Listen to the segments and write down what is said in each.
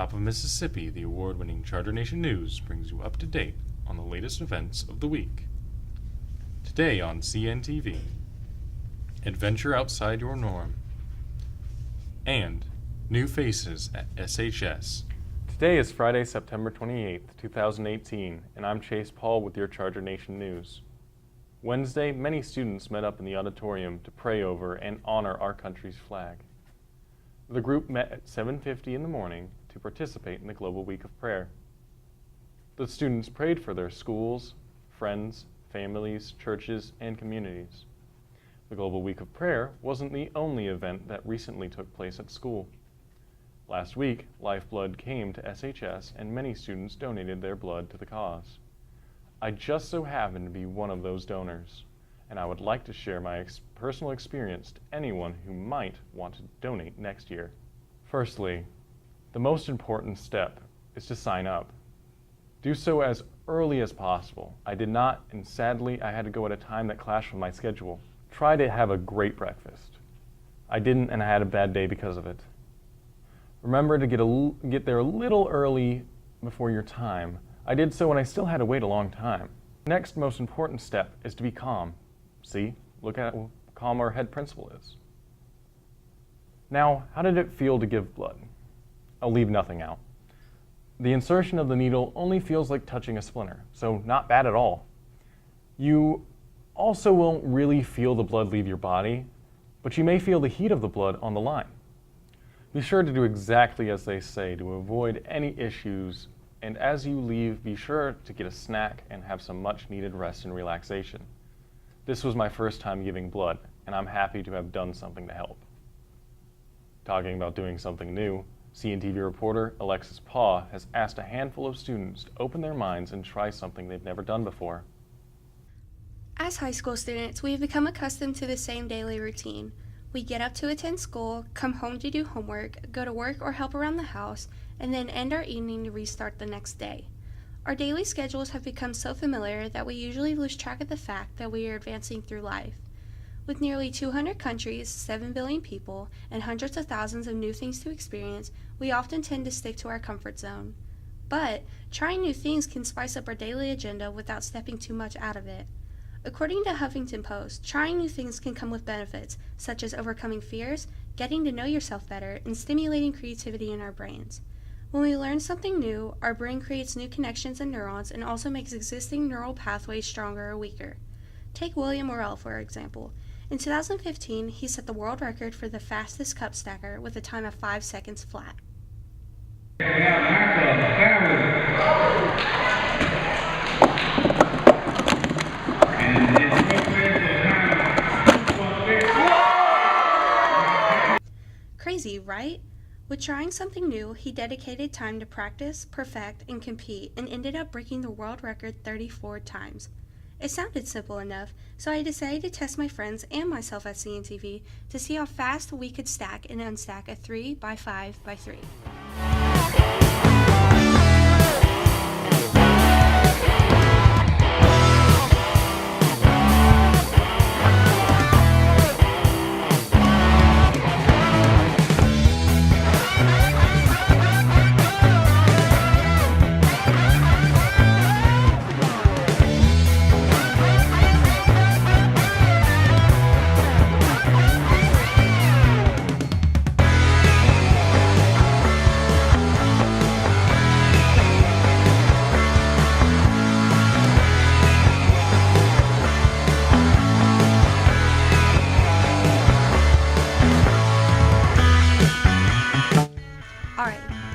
top of Mississippi, the award-winning Charter Nation News brings you up to date on the latest events of the week. Today on CNTV, Adventure Outside Your Norm, and New Faces at SHS. Today is Friday, September 28th, 2018, and I'm Chase Paul with your Charter Nation News. Wednesday, many students met up in the auditorium to pray over and honor our country's flag. The group met at 7:50 in the morning to participate in the Global Week of Prayer. The students prayed for their schools, friends, families, churches, and communities. The Global Week of Prayer wasn't the only event that recently took place at school. Last week, Lifeblood came to SHS and many students donated their blood to the cause. I just so happened to be one of those donors, and I would like to share my personal experience to anyone who might want to donate next year. Firstly, the most important step is to sign up. Do so as early as possible. I did not, and sadly, I had to go at a time that clashed with my schedule. Try to have a great breakfast. I didn't, and I had a bad day because of it. Remember to get there a little early before your time. I did so and I still had to wait a long time. Next most important step is to be calm. See, look at how calm our head principal is. Now, how did it feel to give blood? I'll leave nothing out. The insertion of the needle only feels like touching a splinter, so not bad at all. You also won't really feel the blood leave your body, but you may feel the heat of the blood on the line. Be sure to do exactly as they say to avoid any issues, and as you leave, be sure to get a snack and have some much needed rest and relaxation. This was my first time giving blood, and I'm happy to have done something to help. Talking about doing something new, CNTV reporter Alexis Paw has asked a handful of students to open their minds and try something they've never done before. As high school students, we have become accustomed to the same daily routine. We get up to attend school, come home to do homework, go to work or help around the house, and then end our evening to restart the next day. Our daily schedules have become so familiar that we usually lose track of the fact that we are advancing through life. With nearly 200 countries, 7 billion people, and hundreds of thousands of new things to experience, we often tend to stick to our comfort zone. But trying new things can spice up our daily agenda without stepping too much out of it. According to Huffington Post, trying new things can come with benefits, such as overcoming fears, getting to know yourself better, and stimulating creativity in our brains. When we learn something new, our brain creates new connections and neurons and also makes existing neural pathways stronger or weaker. Take William Morrell, for example. In 2015, he set the world record for the fastest cup stacker with a time of 5 seconds flat. Crazy, right? With trying something new, he dedicated time to practice, perfect, and compete, and ended up breaking the world record 34 times. It sounded simple enough, so I decided to test my friends and myself at CNTV to see how fast we could stack and unstack a 3x5x3.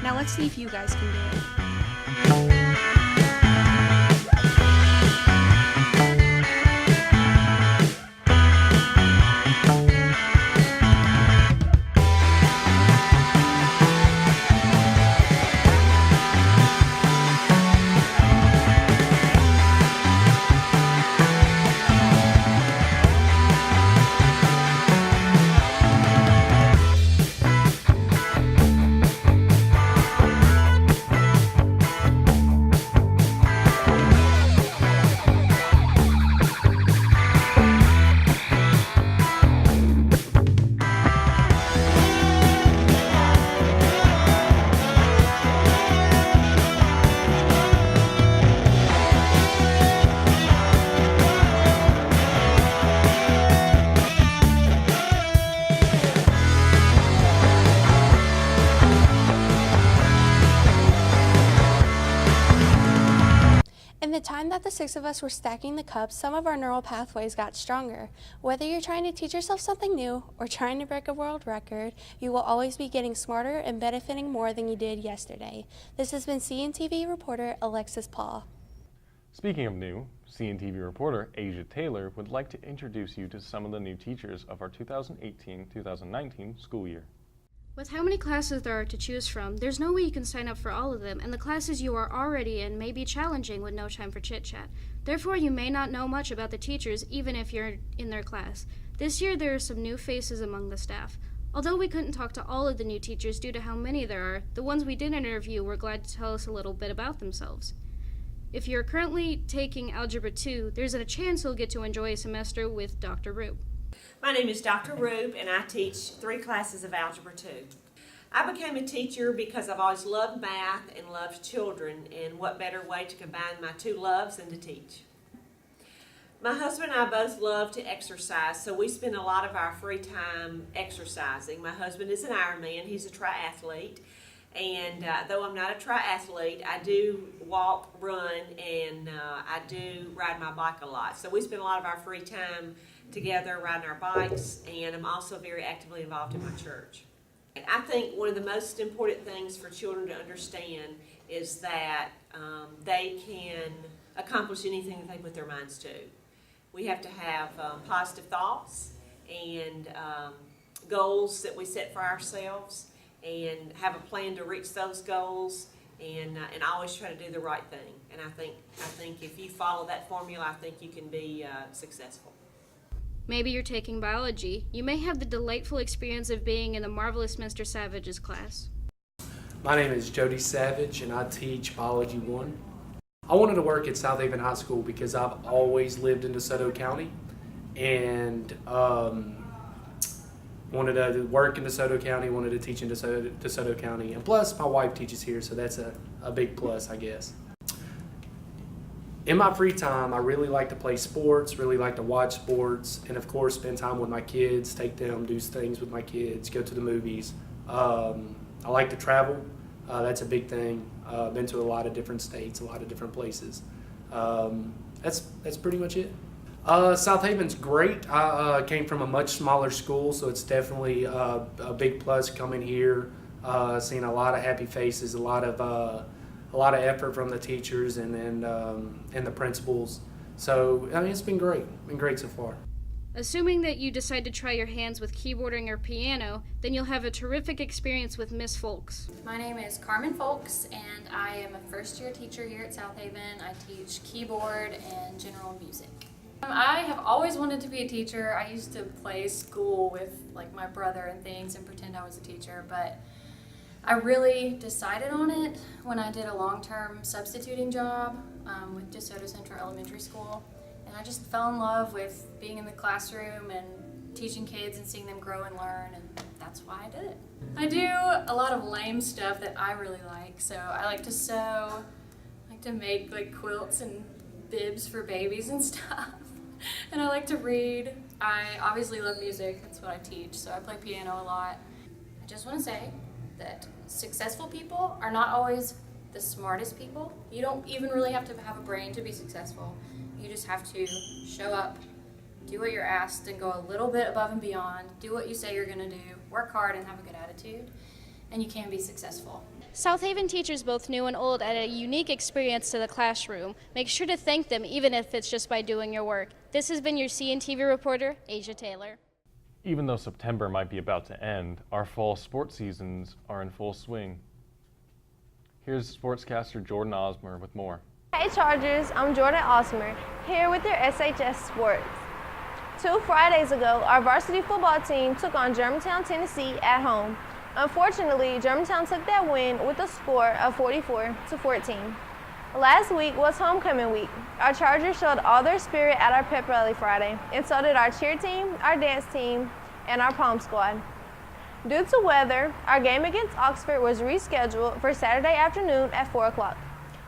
Now let's see if you guys can do it. that the 6 of us were stacking the cups, some of our neural pathways got stronger. Whether you're trying to teach yourself something new or trying to break a world record, you will always be getting smarter and benefiting more than you did yesterday. This has been CNTV reporter Alexis Paul. Speaking of new, CNTV reporter Asia Taylor would like to introduce you to some of the new teachers of our 2018-2019 school year. With how many classes there are to choose from, there's no way you can sign up for all of them, and the classes you are already in may be challenging with no time for chit-chat. Therefore, you may not know much about the teachers, even if you're in their class. This year, there are some new faces among the staff. Although we couldn't talk to all of the new teachers due to how many there are, the ones we did interview were glad to tell us a little bit about themselves. If you're currently taking Algebra 2, there's a chance you'll get to enjoy a semester with Dr. Rube. My name is Dr. Rube, and I teach 3 classes of Algebra 2. I became a teacher because I've always loved math and loved children, and what better way to combine my 2 loves than to teach. My husband and I both love to exercise, so we spend a lot of our free time exercising. My husband is an Ironman, he's a triathlete, and though I'm not a triathlete, I do walk, run, and I do ride my bike a lot. So we spend a lot of our free time together riding our bikes, and I'm also very actively involved in my church. I think one of the most important things for children to understand is that they can accomplish anything that they put their minds to. We have to have positive thoughts and goals that we set for ourselves, and have a plan to reach those goals, and always try to do the right thing. And I think if you follow that formula, I think you can be successful. Maybe you're taking biology. You may have the delightful experience of being in the marvelous Mr. Savage's class. My name is Jody Savage, and I teach Biology 1. I wanted to work at South Haven High School because I've always lived in DeSoto County, and wanted to work in DeSoto County, wanted to teach in DeSoto County, and plus my wife teaches here, so that's a big plus, I guess. In my free time, I really like to play sports, really like to watch sports, and of course spend time with my kids, take them, do things with my kids, go to the movies. I like to travel. That's a big thing. Been to a lot of different states, a lot of different places. That's pretty much it. South Haven's great. I came from a much smaller school, so it's definitely a big plus coming here, seeing a lot of happy faces, a lot of effort from the teachers and the principals. So I mean, it's been great so far. Assuming that you decide to try your hands with keyboarding or piano, then you'll have a terrific experience with Miss Folks. My name is Carmen Folks, and I am a first-year teacher here at South Haven. I teach keyboard and general music. I have always wanted to be a teacher. I used to play school with like my brother and things and pretend I was a teacher, but I really decided on it when I did a long-term substituting job with DeSoto Central Elementary School. And I just fell in love with being in the classroom and teaching kids and seeing them grow and learn, and that's why I did it. I do a lot of lame stuff that I really like. So I like to sew, I like to make like quilts and bibs for babies and stuff. And I like to read. I obviously love music, that's what I teach, so I play piano a lot. I just want to say that successful people are not always the smartest people. You don't even really have to have a brain to be successful. You just have to show up, do what you're asked, and go a little bit above and beyond, do what you say you're going to do, work hard and have a good attitude, and you can be successful. South Haven teachers, both new and old, add a unique experience to the classroom. Make sure to thank them, even if it's just by doing your work. This has been your CNTV reporter, Asia Taylor. Even though September might be about to end, our fall sports seasons are in full swing. Here's sportscaster Jordan Osmer with more. Hey Chargers, I'm Jordan Osmer, here with your SHS Sports. 2 Fridays ago, our varsity football team took on Germantown, Tennessee at home. Unfortunately, Germantown took that win with a score of 44-14. Last week was homecoming week. Our Chargers showed all their spirit at our pep rally Friday, and so did our cheer team, our dance team, and our pom squad. Due to weather, our game against Oxford was rescheduled for Saturday afternoon at 4 o'clock.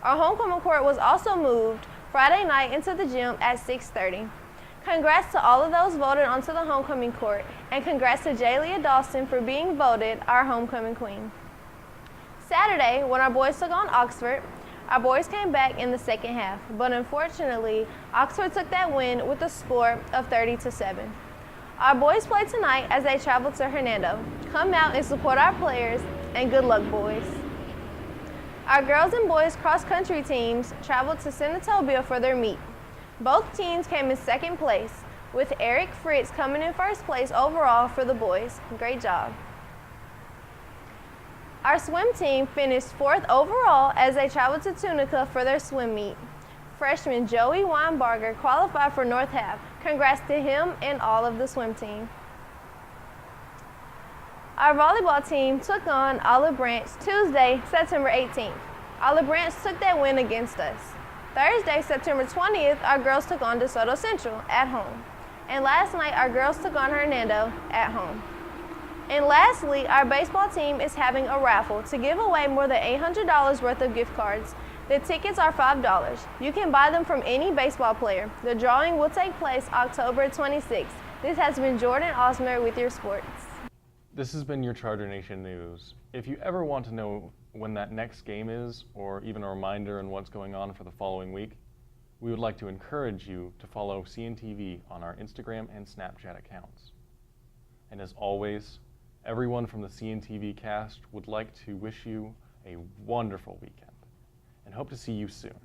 Our homecoming court was also moved Friday night into the gym at 6:30. Congrats to all of those voted onto the homecoming court, and congrats to Jalia Dawson for being voted our homecoming queen. Saturday, when our boys took on Oxford, Our boys came back in the second half, but unfortunately, Oxford took that win with a score of 30-7. Our boys play tonight as they travel to Hernando. Come out and support our players, and good luck, boys. Our girls and boys cross-country teams traveled to Senatobia for their meet. Both teams came in second place, with Eric Fritz coming in first place overall for the boys. Great job. Our swim team finished fourth overall as they traveled to Tunica for their swim meet. Freshman Joey Weinbarger qualified for North Half. Congrats to him and all of the swim team. Our volleyball team took on Olive Branch Tuesday, September 18th. Olive Branch took that win against us. Thursday, September 20th, our girls took on DeSoto Central at home. And last night, our girls took on Hernando at home. And lastly, our baseball team is having a raffle to give away more than $800 worth of gift cards. The tickets are $5. You can buy them from any baseball player. The drawing will take place October 26th. This has been Jordan Osmer with your sports. This has been your Charger Nation News. If you ever want to know when that next game is, or even a reminder on what's going on for the following week, we would like to encourage you to follow CNTV on our Instagram and Snapchat accounts. And as always, everyone from the CNTV cast would like to wish you a wonderful weekend and hope to see you soon.